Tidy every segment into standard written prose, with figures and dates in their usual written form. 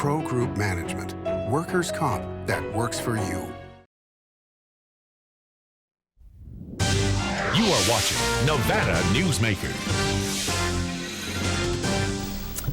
Pro Group Management. Workers' comp that works for you. You are watching Nevada Newsmakers.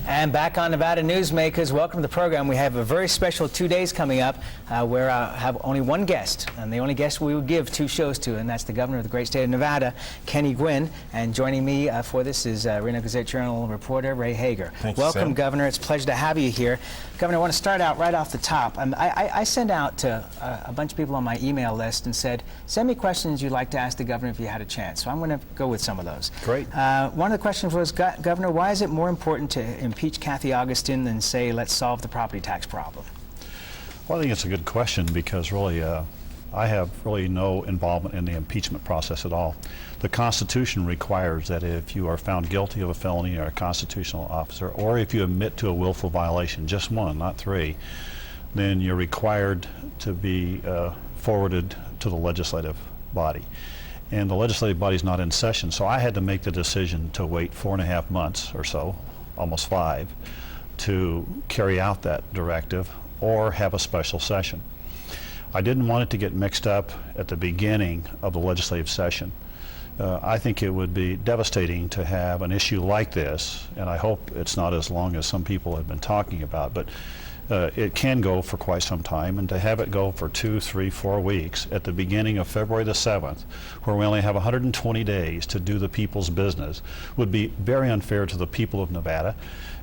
And back on Nevada Newsmakers, welcome to the program. We have a very special 2 days coming up where I have only one guest, and the only guest we will give 2 shows to, and that's the governor of the great state of Nevada, Kenny Guinn. And joining me for this is Reno Gazette-Journal reporter Ray Hagar. Thank you, welcome, Sam. Governor. It's a pleasure to have you here. Governor, I want to start out right off the top. I sent out to a bunch of people on my email list and said, send me questions you'd like to ask the governor if you had a chance. So I'm going to go with some of those. Great. One of the questions was, Governor, why is it more important to impeach Kathy Augustine than say, let's solve the property tax problem? Well, I think it's a good question because really I have really no involvement in the impeachment process at all. The Constitution requires that if you are found guilty of a felony or a constitutional officer, or if you admit to a willful violation, just one, not 3, then you're required to be forwarded to the legislative body. And the legislative body is not in session, so I had to make the decision to wait 4.5 months or so, almost 5, to carry out that directive or have a special session. I didn't want it to get mixed up at the beginning of the legislative session. I think it would be devastating to have an issue like this, and I hope it's not as long as some people have been talking about, but it can go for quite some time, and to have it go for 2, 3, 4 weeks at the beginning of February the 7th, where we only have 120 days to do the people's business, would be very unfair to the people of Nevada,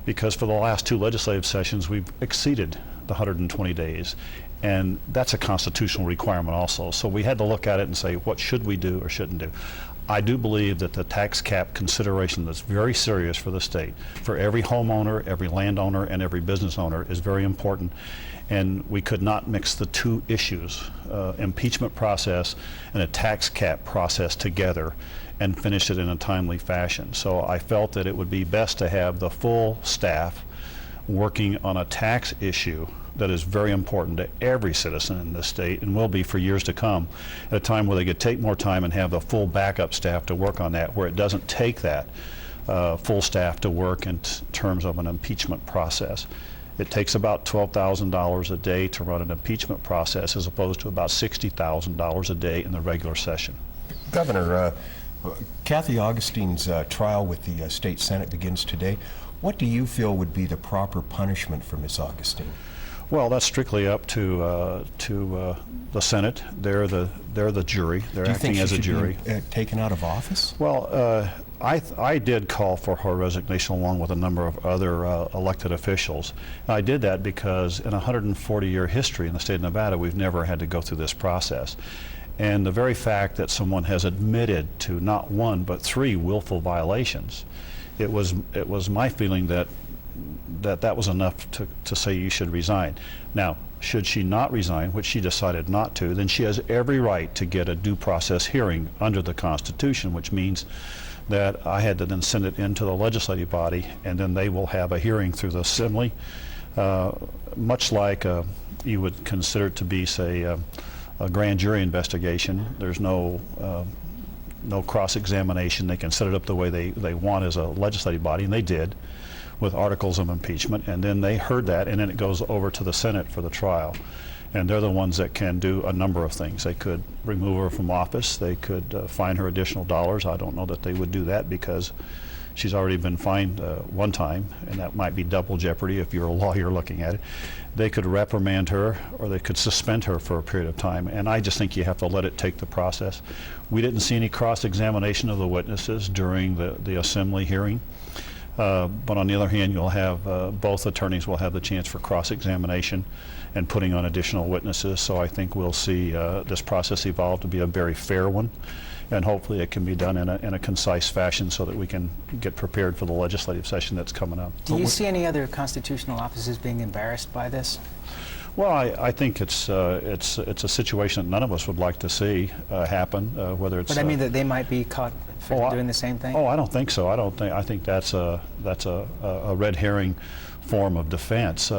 because for the last 2 legislative sessions we've exceeded the 120 days, and that's a constitutional requirement also. So we had to look at it and say, what should we do or shouldn't do? I do believe that the tax cap consideration that's very serious for the state, for every homeowner, every landowner, and every business owner, is very important. And we could not mix the 2 issues, impeachment process and a tax cap process, together and finish it in a timely fashion. So I felt that it would be best to have the full staff working on a tax issue that is very important to every citizen in this state and will be for years to come, at a time where they could take more time and have the full backup staff to work on that, where it doesn't take that full staff to work in terms of an impeachment process. It takes about $12,000 a day to run an impeachment process, as opposed to about $60,000 a day in the regular session. Governor, Kathy Augustine's trial with the state Senate begins today. What do you feel would be the proper punishment for Ms. Augustine? Well, that's strictly up to the Senate. They're the jury. They're acting as a jury. Do you think she should be taken out of office? Well, I did call for her resignation along with a number of other elected officials. And I did that because in a 140-year history in the state of Nevada, we've never had to go through this process. And the very fact that someone has admitted to not 1 but 3 willful violations, it was my feeling that was enough to say you should resign. Now, should she not resign, which she decided not to, then she has every right to get a due process hearing under the Constitution, which means that I had to then send it into the legislative body, and then they will have a hearing through the Assembly, much like you would consider it to be, say, a grand jury investigation. There's no cross-examination. They can set it up the way they want as a legislative body, and they did, with articles of impeachment, and then they heard that, and then it goes over to the Senate for the trial. And they're the ones that can do a number of things. They could remove her from office. They could fine her additional dollars. I don't know that they would do that because she's already been fined 1 time, and that might be double jeopardy if you're a lawyer looking at it. They could reprimand her, or they could suspend her for a period of time, and I just think you have to let it take the process. We didn't see any cross-examination of the witnesses during the Assembly hearing. But on the other hand, you'll have both attorneys will have the chance for cross-examination and putting on additional witnesses. So I think we'll see this process evolve to be a very fair one, and hopefully it can be done in a concise fashion so that we can get prepared for the legislative session that's coming up. Do you see any other constitutional offices being embarrassed by this? Well, I think it's a situation that none of us would like to see happen. Whether it's. But I mean that they might be caught for doing the same thing. Oh, I don't think so. I think that's a red herring form of defense.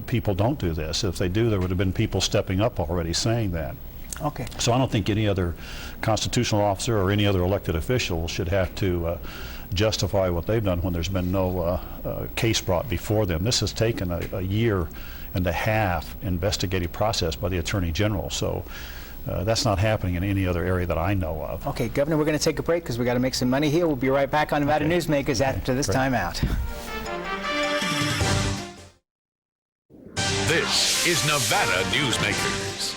People don't do this. If they do, there would have been people stepping up already saying that. Okay. So I don't think any other constitutional officer or any other elected official should have to justify what they've done when there's been no case brought before them. This has taken a year and a half investigative process by the Attorney General. So that's not happening in any other area that I know of. Okay, Governor, we're going to take a break because we got to make some money here. We'll be right back on Nevada Newsmakers after this time out. This is Nevada Newsmakers.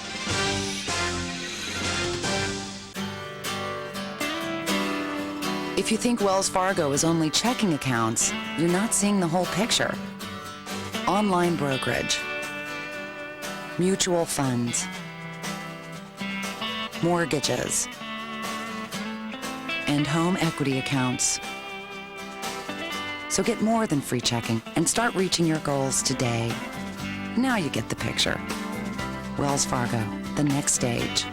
If you think Wells Fargo is only checking accounts, you're not seeing the whole picture. Online brokerage, mutual funds, mortgages, and home equity accounts. So get more than free checking and start reaching your goals today. Now you get the picture. Wells Fargo, the next stage.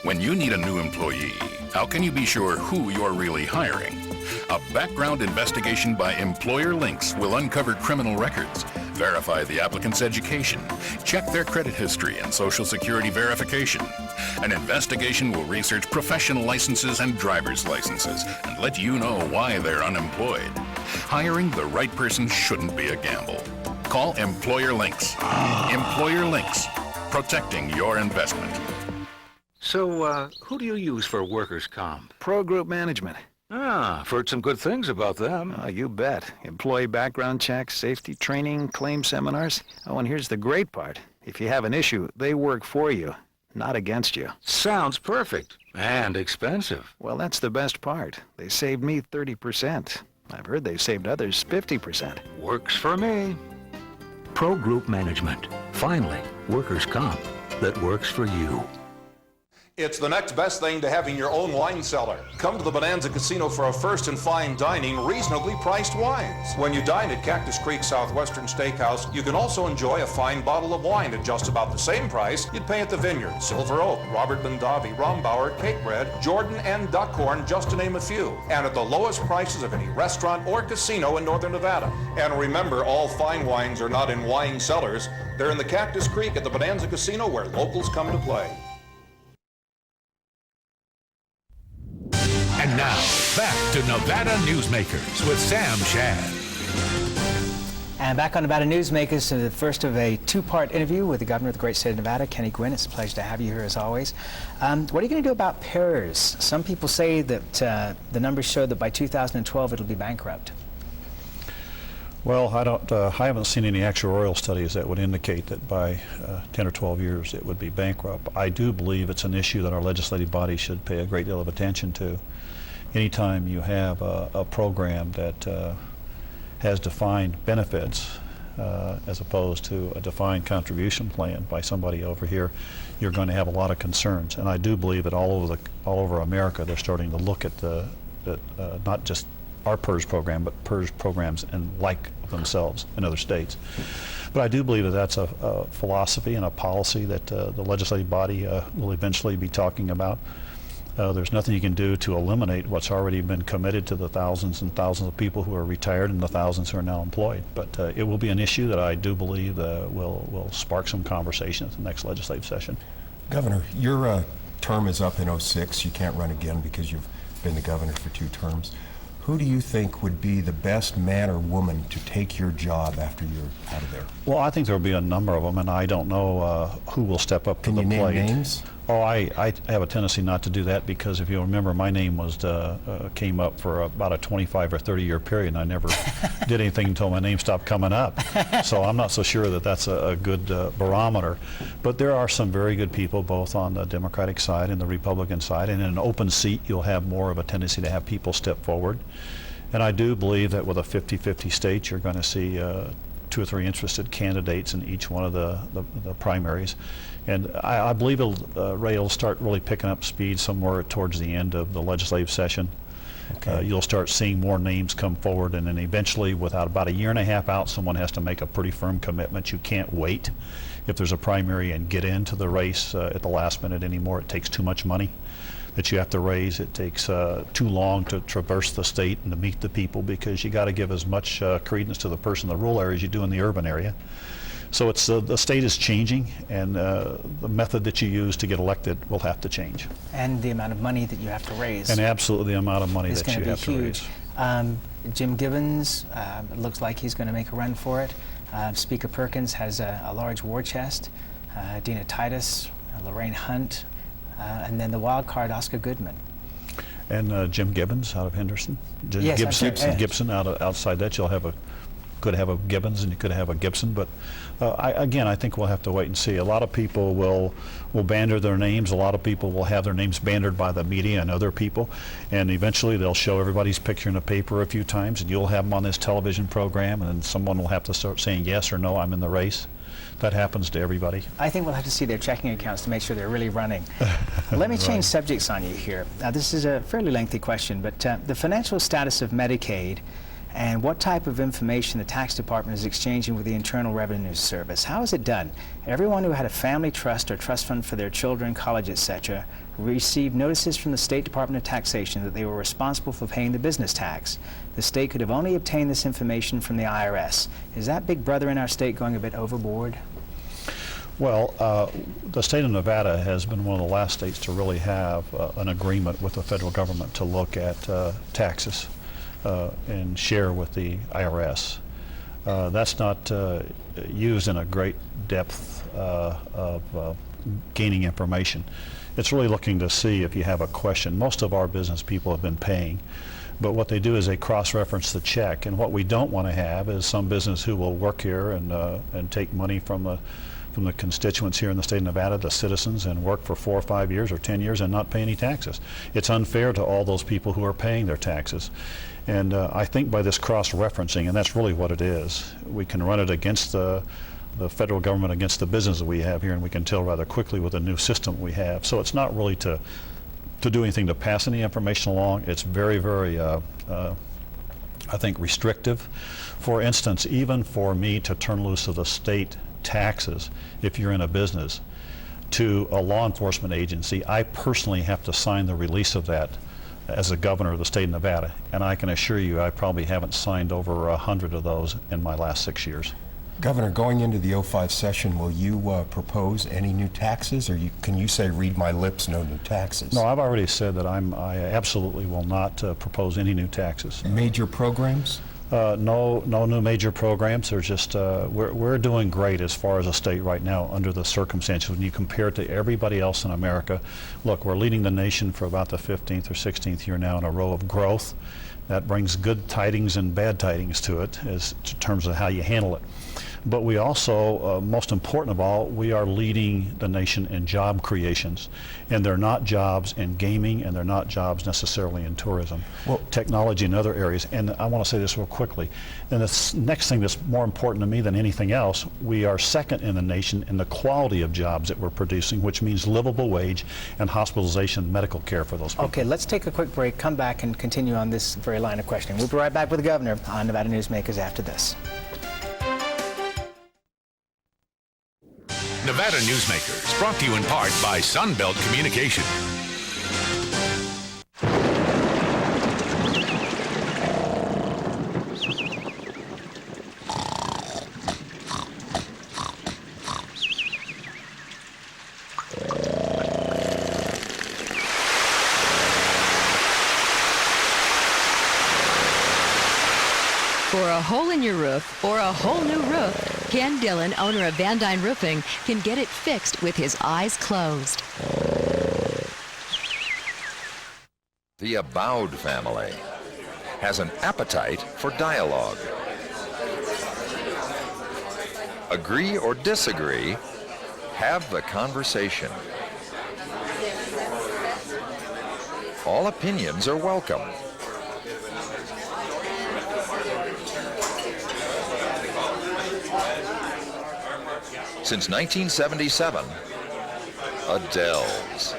When you need a new employee, how can you be sure who you're really hiring? A background investigation by Employer Links will uncover criminal records, verify the applicant's education, check their credit history and Social Security verification. An investigation will research professional licenses and driver's licenses and let you know why they're unemployed. Hiring the right person shouldn't be a gamble. Call Employer Links. Employer Links, protecting your investment. So, who do you use for workers' comp? Pro Group Management. Ah, I've heard some good things about them. Oh, you bet. Employee background checks, safety training, claim seminars. Oh, and here's the great part. If you have an issue, they work for you, not against you. Sounds perfect. And expensive. Well, that's the best part. They saved me 30%. I've heard they've saved others 50%. Works for me. Pro Group Management. Finally, workers' comp that works for you. It's the next best thing to having your own wine cellar. Come to the Bonanza Casino for a first in fine dining, reasonably priced wines. When you dine at Cactus Creek Southwestern Steakhouse, you can also enjoy a fine bottle of wine at just about the same price you'd pay at the Vineyard, Silver Oak, Robert Mondavi, Rombauer, Cape Red, Jordan, and Duckhorn, just to name a few. And at the lowest prices of any restaurant or casino in Northern Nevada. And remember, all fine wines are not in wine cellars. They're in the Cactus Creek at the Bonanza Casino where locals come to play. And now, back to Nevada Newsmakers with Sam Shad. And back on Nevada Newsmakers, the first of a two-part interview with the governor of the great state of Nevada, Kenny Guinn. It's a pleasure to have you here as always. What are you going to do about PERS? Some people say that the numbers show that by 2012 it'll be bankrupt. Well, I haven't seen any actuarial studies that would indicate that by 10 or 12 years it would be bankrupt. I do believe it's an issue that our legislative body should pay a great deal of attention to. Anytime you have a program that has defined benefits as opposed to a defined contribution plan by somebody over here, you're going to have a lot of concerns. And I do believe that all over America they're starting to look at not just our PERS program, but PERS programs and like themselves in other states. But I do believe that that's a philosophy and a policy that the legislative body will eventually be talking about. There's nothing you can do to eliminate what's already been committed to the thousands and thousands of people who are retired and the thousands who are now employed. But it will be an issue that I do believe will spark some conversation at the next legislative session. Governor, your term is up in '06. You can't run again because you've been the governor for 2 terms. Who do you think would be the best man or woman to take your job after you're out of there? Well, I think there will be a number of them, and I don't know who will step up to the plate. Can you name names? Oh, I have a tendency not to do that because if you remember, my name was came up for about a 25 or 30-year period, and I never did anything until my name stopped coming up. So I'm not so sure that that's a good barometer. But there are some very good people, both on the Democratic side and the Republican side, and in an open seat, you'll have more of a tendency to have people step forward. And I do believe that with a 50-50 state, you're going to see 2 or 3 interested candidates in each one of the primaries. And I believe it'll start really picking up speed somewhere towards the end of the legislative session. Okay. You'll start seeing more names come forward, and then eventually, without about a year and a half out, someone has to make a pretty firm commitment. You can't wait if there's a primary and get into the race at the last minute anymore. It takes too much money that you have to raise. It takes too long to traverse the state and to meet the people because you got to give as much credence to the person in the rural area as you do in the urban area. So it's the state is changing, and the method that you use to get elected will have to change. And the amount of money that you have to raise. And absolutely the amount of money that you have to raise. Jim Gibbons, it looks like he's going to make a run for it. Speaker Perkins has a large war chest. Dina Titus, Lorraine Hunt, and then the wild card, Oscar Goodman. And Jim Gibbons out of Henderson. Yes, Gibson outside that. Could have a Gibbons and you could have a Gibson, but I think we'll have to wait and see. A lot of people will banner their names. A lot of people will have their names bannered by the media and other people, and eventually they'll show everybody's picture in the paper a few times, and you'll have them on this television program, and then someone will have to start saying yes or no, I'm in the race. That happens to everybody. I think we'll have to see their checking accounts to make sure they're really running. Let me change subjects on you here. Now, this is a fairly lengthy question, but the financial status of Medicaid and what type of information the tax department is exchanging with the Internal Revenue Service. How is it done? Everyone who had a family trust or trust fund for their children, college, etc., received notices from the State Department of Taxation that they were responsible for paying the business tax. The state could have only obtained this information from the IRS. Is that big brother in our state going a bit overboard? Well, the state of Nevada has been one of the last states to really have an agreement with the federal government to look at taxes and share with the IRS. That's not used in a great depth of gaining information. It's really looking to see if you have a question. Most of our business people have been paying, but what they do is they cross-reference the check, and what we don't want to have is some business who will work here and take money from the constituents here in the state of Nevada, the citizens, and work for 4 or 5 years or 10 years and not pay any taxes. It's unfair to all those people who are paying their taxes. And I think by this cross-referencing, and that's really what it is, we can run it against the federal government, against the business that we have here, and we can tell rather quickly with the new system we have. So it's not really to do anything to pass any information along. It's very, very, I think, restrictive. For instance, even for me to turn loose of the state taxes, if you're in a business, to a law enforcement agency, I personally have to sign the release of that as the governor of the state of Nevada, and I can assure you I probably haven't signed over 100 of those in my last 6 years. Governor, going into the 05 session, will you propose any new taxes, or can you say, read my lips, no new taxes? No, I've already said that I absolutely will not propose any new taxes. Major programs? No new major programs. There's just, we're doing great as far as a state right now under the circumstances. When you compare it to everybody else in America, look, we're leading the nation for about the 15th or 16th year now in a row of growth. That brings good tidings and bad tidings to it as in terms of how you handle it. But we also, most important of all, we are leading the nation in job creations. And they're not jobs in gaming, and they're not jobs necessarily in tourism. Well, technology and other areas. And I want to say this real quickly. And the next thing that's more important to me than anything else, we are second in the nation in the quality of jobs that we're producing, which means livable wage and hospitalization medical care for those people. Okay, let's take a quick break, come back and continue on this very line of questioning. We'll be right back with the governor on Nevada Newsmakers after this. Nevada Newsmakers, brought to you in part by Sunbelt Communication. For a hole in your roof or a whole new roof, Ken Dillon, owner of Van Dyne Roofing, can get it fixed with his eyes closed. The Abowed family has an appetite for dialogue. Agree or disagree, have the conversation. All opinions are welcome. Since 1977, Adele's.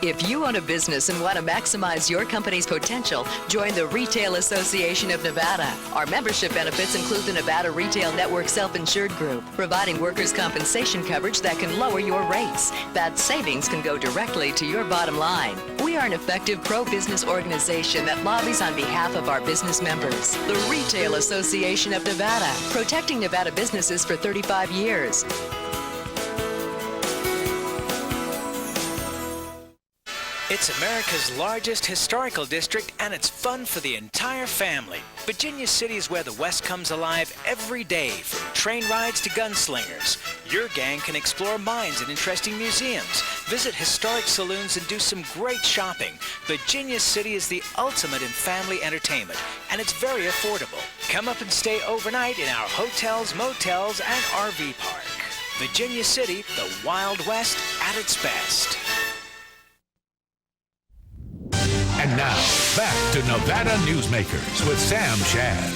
If you own a business and want to maximize your company's potential, join the Retail Association of Nevada. Our membership benefits include the Nevada Retail Network Self-Insured Group, providing workers' compensation coverage that can lower your rates. That savings can go directly to your bottom line. We are an effective pro-business organization that lobbies on behalf of our business members. The Retail Association of Nevada, protecting Nevada businesses for 35 years. It's America's largest historical district, and it's fun for the entire family. Virginia City is where the West comes alive every day, from train rides to gunslingers. Your gang can explore mines and interesting museums, visit historic saloons, and do some great shopping. Virginia City is the ultimate in family entertainment, and it's very affordable. Come up and stay overnight in our hotels, motels, and RV park. Virginia City, the Wild West at its best. And now, back to Nevada Newsmakers with Sam Shad.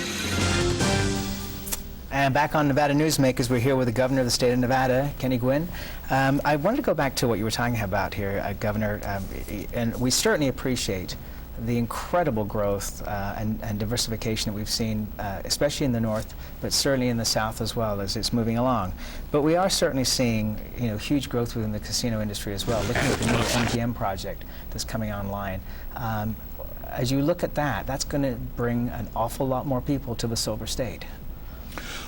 And back on Nevada Newsmakers, we're here with the governor of the state of Nevada, Kenny Guinn. I wanted to go back to what you were talking about here, Governor, and we certainly appreciate the incredible growth and diversification that we've seen, especially in the north, but certainly in the south as well as it's moving along. But we are certainly seeing, huge growth within the casino industry as well. Looking at the new MGM project that's coming online, as you look at that, that's going to bring an awful lot more people to the Silver State.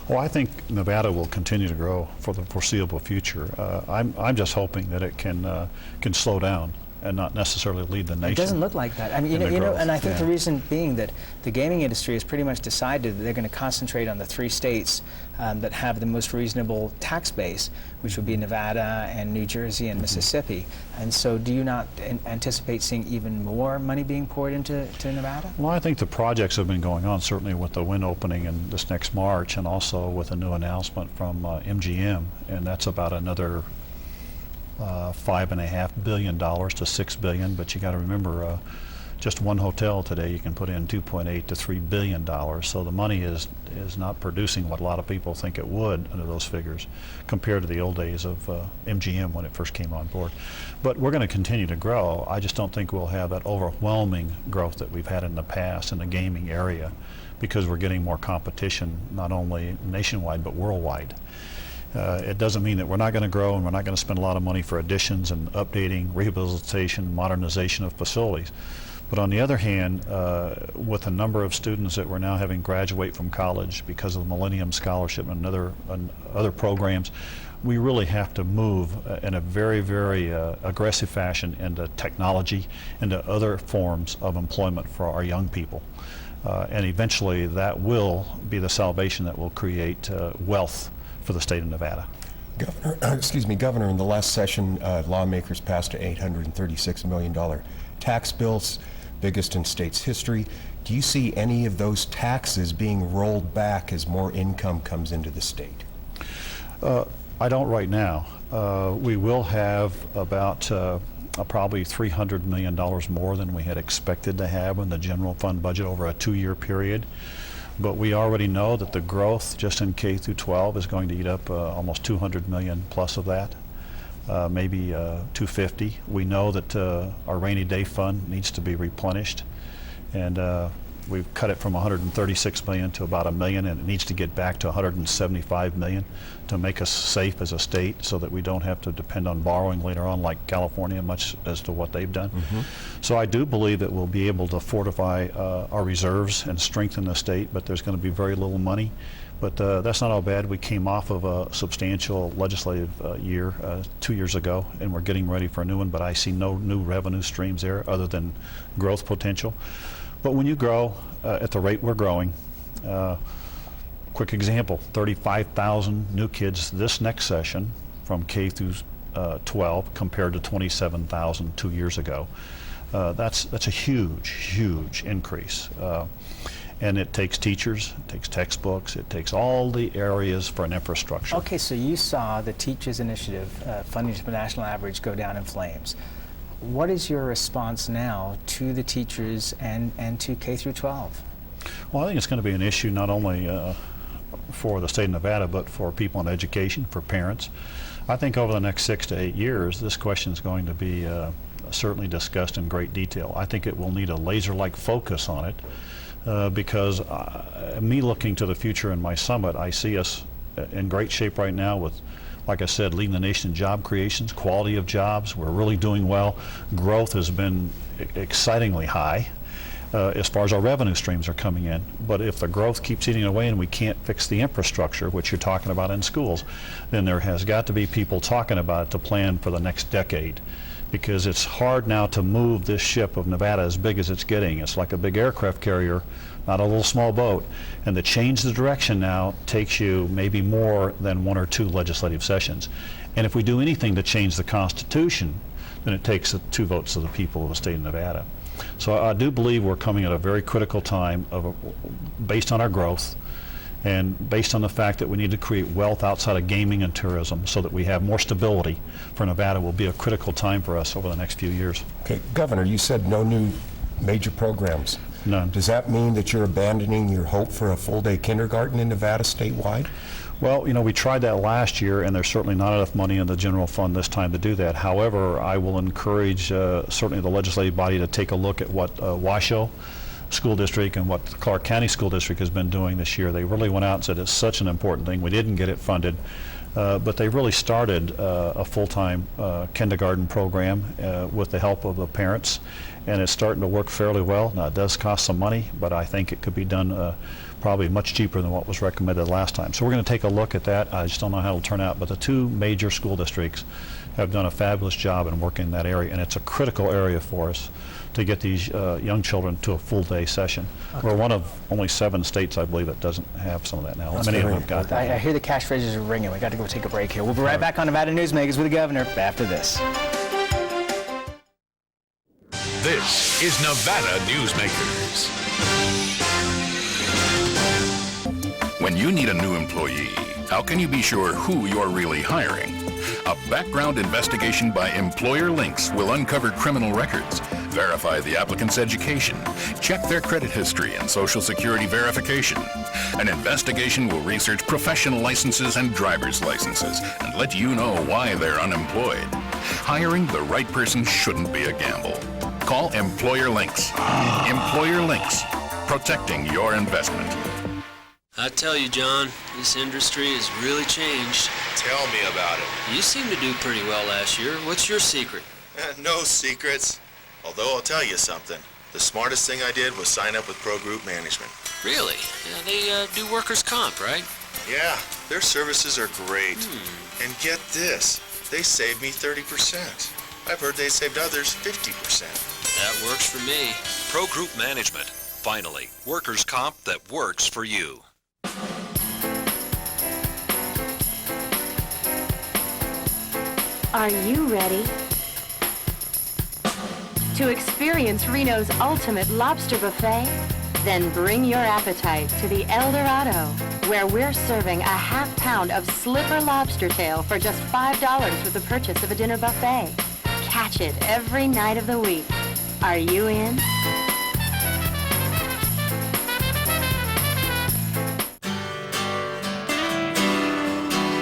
Well, I think Nevada will continue to grow for the foreseeable future. I'm just hoping that it can slow down and not necessarily lead the nation. It doesn't look like that. I mean, and I think the reason being that the gaming industry has pretty much decided that they're going to concentrate on the 3 states that have the most reasonable tax base, which would be Nevada and New Jersey and Mississippi. And so do you not anticipate seeing even more money being poured into Nevada? Well, I think the projects have been going on, certainly with the Guinn opening in this next March, and also with a new announcement from MGM, and that's about another $5.5 billion to $6 billion, but you got to remember, just one hotel today you can put in $2.8 to $3 billion. So the money is not producing what a lot of people think it would under those figures, compared to the old days of MGM when it first came on board. But we're going to continue to grow. I just don't think we'll have that overwhelming growth that we've had in the past in the gaming area, because we're getting more competition, not only nationwide but worldwide. It doesn't mean that we're not going to grow and we're not going to spend a lot of money for additions and updating, rehabilitation, modernization of facilities. But on the other hand, with the number of students that we're now having graduate from college because of the Millennium Scholarship and other programs, we really have to move in a very, very aggressive fashion into technology, into other forms of employment for our young people. And eventually that will be the salvation that will create wealth for the state of Nevada. Governor, in the last session, lawmakers passed an $836 million tax bills, biggest in state's history. Do you see any of those taxes being rolled back as more income comes into the state? I don't right now. We will have about probably $300 million more than we had expected to have in the general fund budget over a 2-year period. But we already know that the growth just in K through 12 is going to eat up almost 200 million plus of that, maybe 250. We know that our rainy day fund needs to be replenished, and we've cut it from 136 million to about $1 million, and it needs to get back to 175 million to make us safe as a state, so that we don't have to depend on borrowing later on like California, much as to what they've done. So I do believe that we'll be able to fortify our reserves and strengthen the state, but there's going to be very little money. But that's not all bad. We came off of a substantial legislative year 2 years ago, and we're getting ready for a new one, but I see no new revenue streams there other than growth potential. But when you grow at the rate we're growing, quick example, 35,000 new kids this next session from K through 12 compared to 27,000 2 years ago. That's a huge increase. And it takes teachers, it takes textbooks, it takes all the areas for an infrastructure. Okay, so you saw the Teachers Initiative funding to the national average go down in flames. What is your response now to the teachers and to K through 12? Well, I think it's going to be an issue not only for the state of Nevada, but for people in education, for parents. I think over the next 6 to 8 years, this question is going to be certainly discussed in great detail. I think it will need a laser-like focus on it because me looking to the future in my summit, I see us in great shape right now with, like I said, leading the nation in job creations, quality of jobs. We're really doing well. Growth has been excitingly high as far as our revenue streams are coming in. But if the growth keeps eating away and we can't fix the infrastructure, which you're talking about in schools, then there has got to be people talking about it to plan for the next decade. Because it's hard now to move this ship of Nevada as big as it's getting. It's like a big aircraft carrier, not a little small boat. And to change the direction now takes you maybe more than 1 or 2 legislative sessions. And if we do anything to change the Constitution, then it takes the 2 votes of the people of the state of Nevada. So I do believe we're coming at a very critical time based on our growth and based on the fact that we need to create wealth outside of gaming and tourism so that we have more stability for Nevada will be a critical time for us over the next few years. Okay, Governor, you said no new major programs. None. Does that mean that you're abandoning your hope for a full-day kindergarten in Nevada statewide? Well, we tried that last year, and there's certainly not enough money in the general fund this time to do that. However, I will encourage certainly the legislative body to take a look at what Washoe School District and what the Clark County School District has been doing this year. They really went out and said it's such an important thing. We didn't get it funded, but they really started a full-time kindergarten program with the help of the parents, and it's starting to work fairly well. Now, it does cost some money, but I think it could be done probably much cheaper than what was recommended last time. So we're going to take a look at that. I just don't know how it'll turn out, but the 2 major school districts have done a fabulous job in working in that area, and it's a critical area for us to get these young children to a full-day session. Okay. We're one of only 7 states, I believe, that doesn't have some of that now. Many of them have got that. I hear the cash registers are ringing. We got to go take a break here. We'll be right back on Nevada Newsmakers with the governor after this. This is Nevada Newsmakers. When you need a new employee, how can you be sure who you're really hiring? A background investigation by Employer Links will uncover criminal records, verify the applicant's education, check their credit history and Social Security verification. An investigation will research professional licenses and driver's licenses and let you know why they're unemployed. Hiring the right person shouldn't be a gamble. Call Employer Links. Employer Links, protecting your investment. I tell you, John, this industry has really changed. Tell me about it. You seemed to do pretty well last year. What's your secret? No secrets. Although I'll tell you something. The smartest thing I did was sign up with Pro Group Management. Really? Yeah, they do workers' comp, right? Yeah, their services are great. And get this, they saved me 30%. I've heard they saved others 50%. That works for me. Pro Group Management. Finally, workers' comp that works for you. Are you ready to experience Reno's ultimate lobster buffet? Then bring your appetite to the El Dorado, where we're serving a half pound of slipper lobster tail for just $5 with the purchase of a dinner buffet. Catch it every night of the week. Are you in?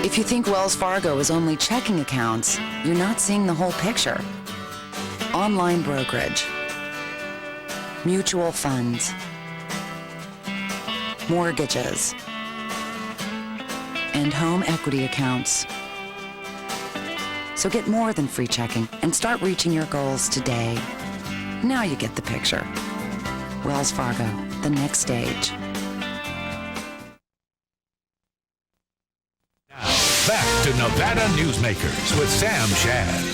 If you think Wells Fargo is only checking accounts, you're not seeing the whole picture. Online brokerage, mutual funds, mortgages, and home equity accounts. So get more than free checking and start reaching your goals today. Now you get the picture. Wells Fargo, the next stage. Back to Nevada Newsmakers with Sam Shad.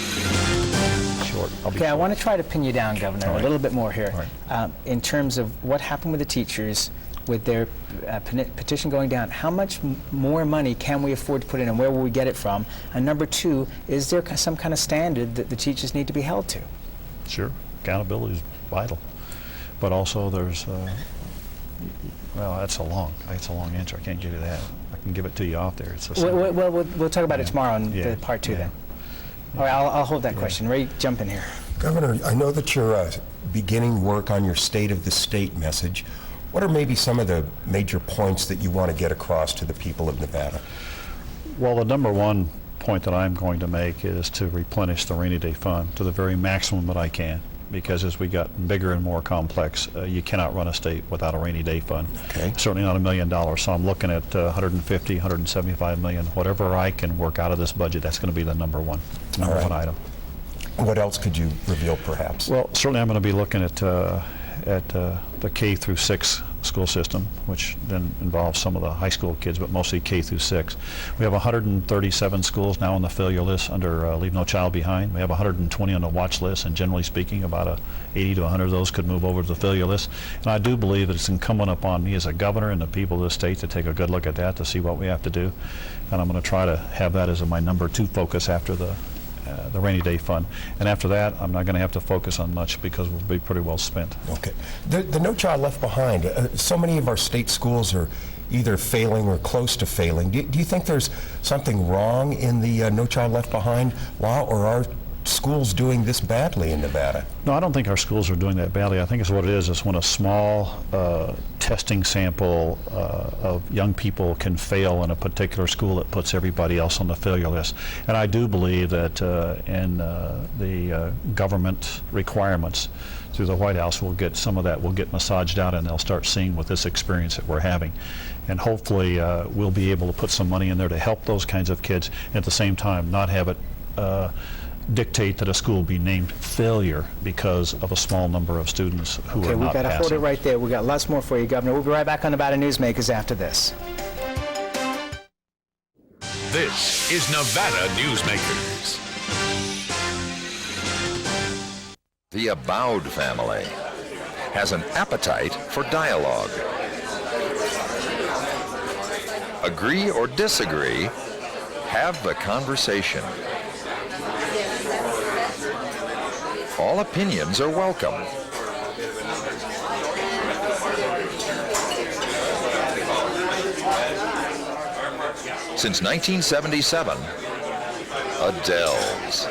Okay, I want to try to pin you down, Governor, a little bit more here. In terms of what happened with the teachers, with their petition going down, how much more money can we afford to put in and where will we get it from? And number 2, is there some kind of standard that the teachers need to be held to? Sure, accountability is vital. But also there's, well, that's a long answer. I can't give you that. I can give it to you off there. It's we'll talk about it tomorrow in the part 2 then. All right, I'll hold that question. Ray, jump in here. Governor, I know that you're beginning work on your State of the State message. What are maybe some of the major points that you want to get across to the people of Nevada? Well, the number one point that I'm going to make is to replenish the rainy day fund to the very maximum that I can, because as we got bigger and more complex, you cannot run a state without a rainy day fund. Okay. Certainly not $1 million. So I'm looking at 150, 175 million, whatever I can work out of this budget. That's going to be the number one item. What else could you reveal, perhaps? Well, certainly I'm going to be looking at the K through 6 school system, which then involves some of the high school kids, but mostly K through 6. We have 137 schools now on the failure list under Leave No Child Behind. We have 120 on the watch list, and generally speaking, about 80 to 100 of those could move over to the failure list. And I do believe that it's incumbent upon me as a governor and the people of the state to take a good look at that to see what we have to do. And I'm going to try to have that as my number 2 focus after the rainy day fund. And after that, I'm not going to have to focus on much because we'll be pretty well spent. Okay. The No Child Left Behind, so many of our state schools are either failing or close to failing. Do you think there's something wrong in the No Child Left Behind law, or are schools doing this badly in Nevada? No, I don't think our schools are doing that badly. I think it's what it is. It's when a small testing sample of young people can fail in a particular school, it puts everybody else on the failure list. And I do believe that in the government requirements through the White House, we'll get some of that will get massaged out, and they'll start seeing with this experience that we're having. And hopefully we'll be able to put some money in there to help those kinds of kids, and at the same time not have it dictate that a school be named failure because of a small number of students who are not passing. Okay, we've got to hold it right there. We've got lots more for you, Governor. We'll be right back on Nevada Newsmakers after this. This is Nevada Newsmakers. The Abowd family has an appetite for dialogue. Agree or disagree, have the conversation. All opinions are welcome. Since 1977, Adele's.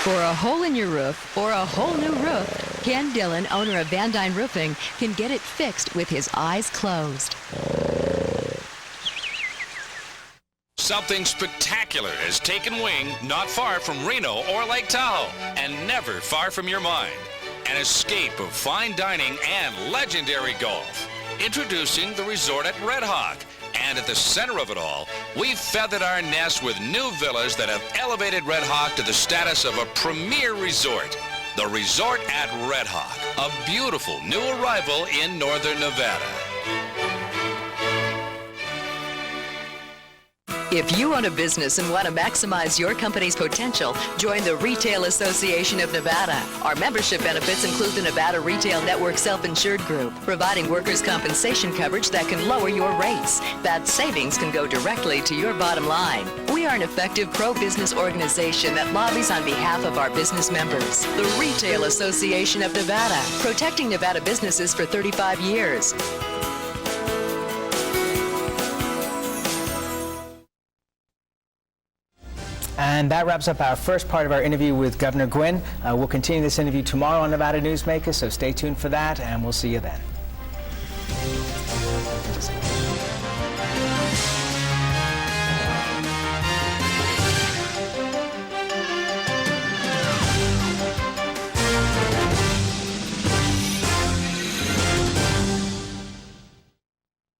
For a hole in your roof or a whole new roof, Ken Dillon, owner of Van Dyne Roofing, can get it fixed with his eyes closed. Something spectacular has taken wing not far from Reno or Lake Tahoe, and never far from your mind. An escape of fine dining and legendary golf. Introducing the resort at Red Hawk. And at the center of it all, we've feathered our nest with new villas that have elevated Red Hawk to the status of a premier resort. The Resort at Red Hawk, a beautiful new arrival in northern Nevada. If you own a business and want to maximize your company's potential, join the Retail Association of Nevada. Our membership benefits include the Nevada Retail Network Self-Insured Group, providing workers' compensation coverage that can lower your rates. That savings can go directly to your bottom line. We are an effective pro-business organization that lobbies on behalf of our business members. The Retail Association of Nevada, protecting Nevada businesses for 35 years. And that wraps up our first part of our interview with Governor Guinn. We'll continue this interview tomorrow on Nevada Newsmakers, so stay tuned for that, and we'll see you then.